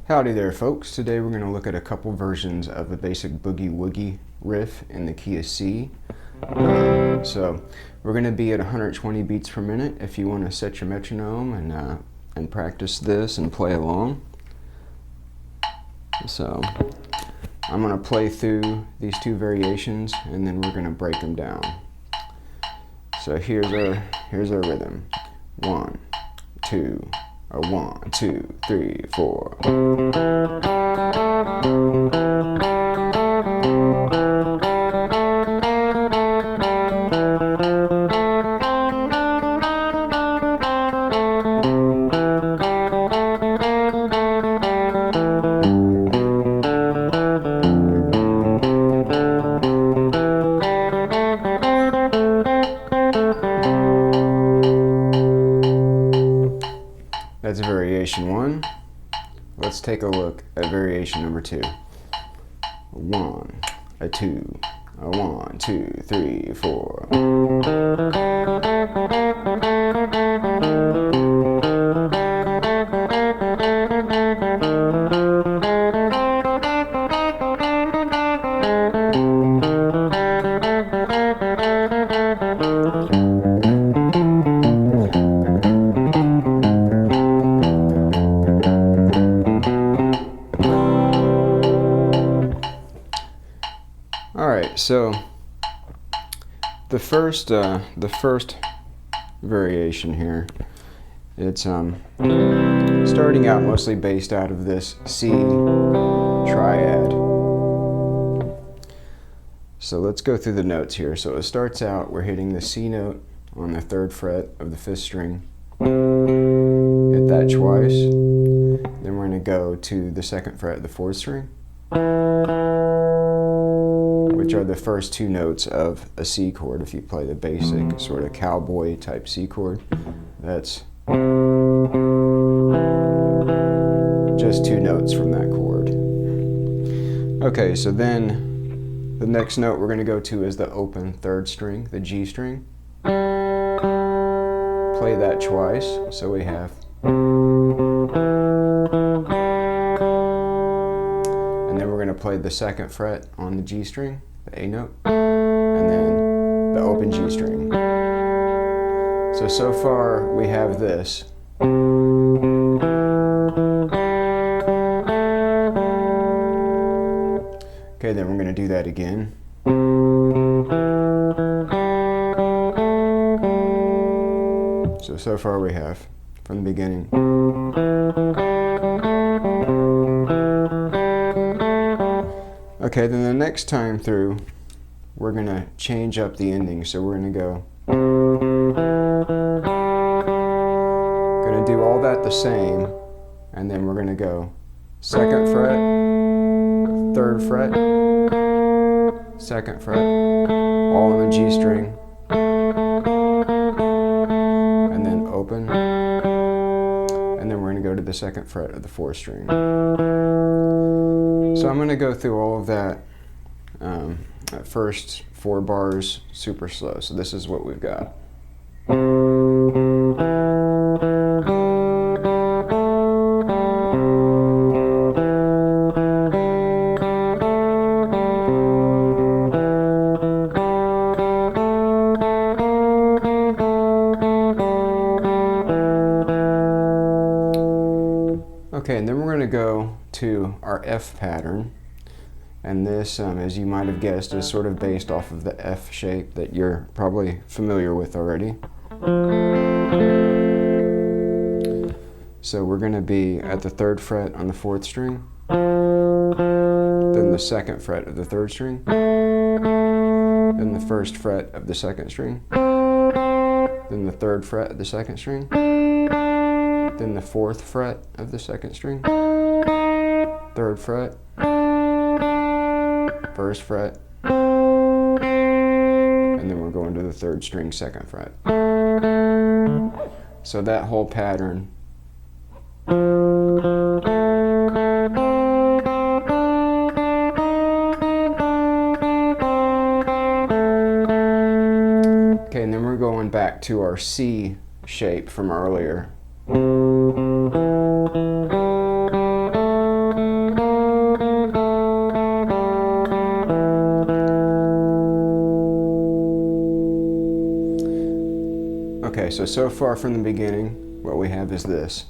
Howdy there, folks. Today we're going to look at a couple versions of a basic boogie woogie riff in the key of C. So we're going to be at 120 beats per minute. If you want to set your metronome and practice this and play along. So I'm going to play through these two variations and then we're going to break them down. So here's our rhythm. 1, 2. 1, 2, 3, 4. That's variation 1. Let's take a look at variation number 2. 1, a 2, a 1, 2, 3, 4. Alright, so the first variation here, it's starting out mostly based out of this C triad. So let's go through the notes here. So it starts out, we're hitting the C note on the 3rd fret of the 5th string. Hit that twice. Then we're going to go to the 2nd fret of the 4th string, which are the first 2 notes of a C chord. If you play the basic sort of cowboy type C chord, that's just 2 notes from that chord. Okay, so then the next note we're going to go to is the open 3rd string, the G string. Play that twice, so we have. And then we're going to play the 2nd fret on the G string, the A note, and then the open G string. So far we have this. Okay, then we're going to do that again. So far we have, from the beginning. Okay, then the next time through, we're going to change up the ending. So we're going to go. Going to do all that the same, and then we're going to go 2nd fret, 3rd fret, 2nd fret, all on the G string, and then open, and then we're going to go to the 2nd fret of the 4th string. So I'm going to go through all of that at first 4 bars super slow. So this is what we've got. Okay, and then we're going to go to our F pattern, and this, as you might have guessed, is sort of based off of the F shape that you're probably familiar with already. So we're going to be at the 3rd fret on the 4th string, then the 2nd fret of the 3rd string, then the 1st fret of the 2nd string, then the 3rd fret of the 2nd string, then the 4th fret of the 2nd string, 3rd fret, 1st fret, and then we're going to the 3rd string, 2nd fret. So that whole pattern. Okay, and then we're going back to our C shape from earlier. Okay, so far from the beginning, what we have is this.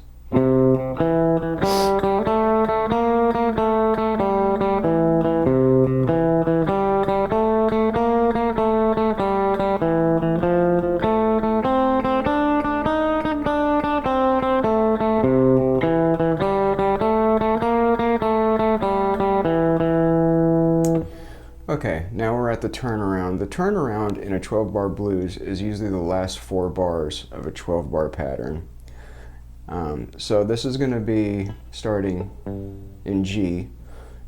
Okay, now we're at the turnaround. The turnaround in a 12-bar blues is usually the last 4 bars of a 12-bar pattern. So this is going to be starting in G.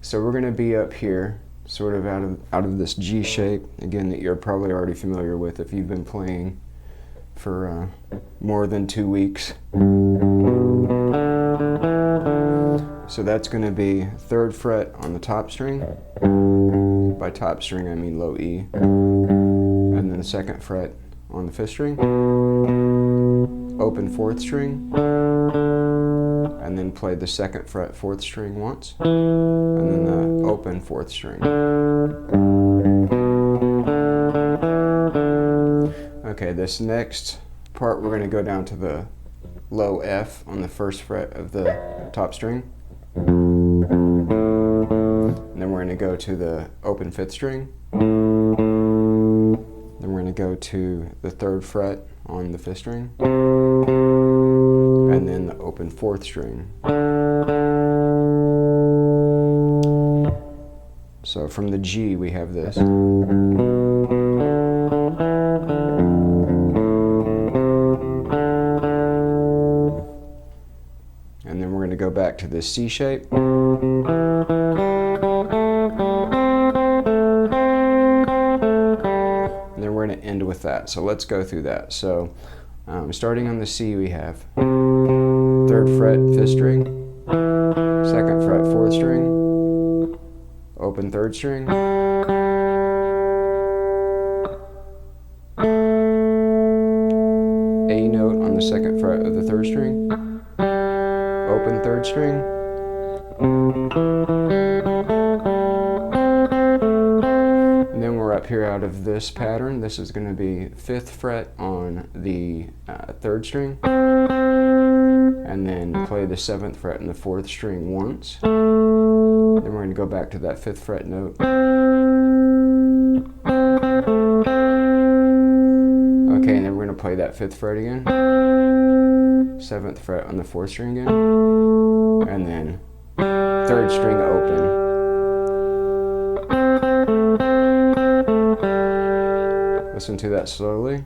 So we're going to be up here, sort of out of this G shape, again, that you're probably already familiar with if you've been playing for more than 2 weeks. So that's going to be 3rd fret on the top string. By top string, I mean low E. And then the 2nd fret on the 5th string. Open 4th string. And then play the 2nd fret 4th string once. And then the open 4th string. Okay, this next part, we're going to go down to the low F on the 1st fret of the top string. And then we're going to go to the open 5th string. Then we're going to go to the 3rd fret on the 5th string. And then the open 4th string. So from the G we have this. And then we're going to go back to this C shape. End with that. So let's go through that. So starting on the C, we have 3rd fret 5th string, 2nd fret 4th string, open 3rd string, A note on the 2nd fret of the 3rd string, open 3rd string, up here out of this pattern. This is going to be 5th fret on the 3rd string, and then play the 7th fret and the 4th string once. Then we're going to go back to that 5th fret note. Okay, and then we're going to play that 5th fret again, 7th fret on the 4th string again, and then 3rd string open. Listen to that slowly.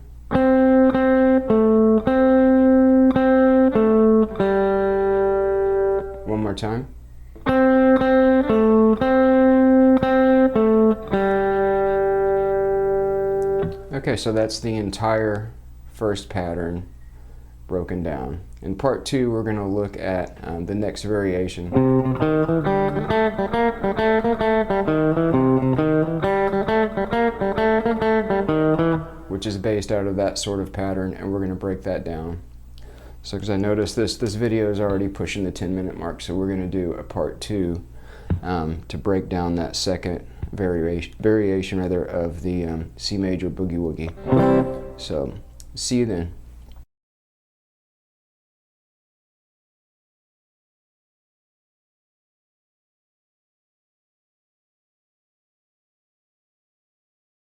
One more time. Okay, so that's the entire first pattern broken down. In part 2, we're going to look at the next variation. Which is based out of that sort of pattern, and we're going to break that down. So because I noticed this video is already pushing the 10-minute mark, so we're going to do a part 2 to break down that second variation of the C major boogie woogie. So see you then.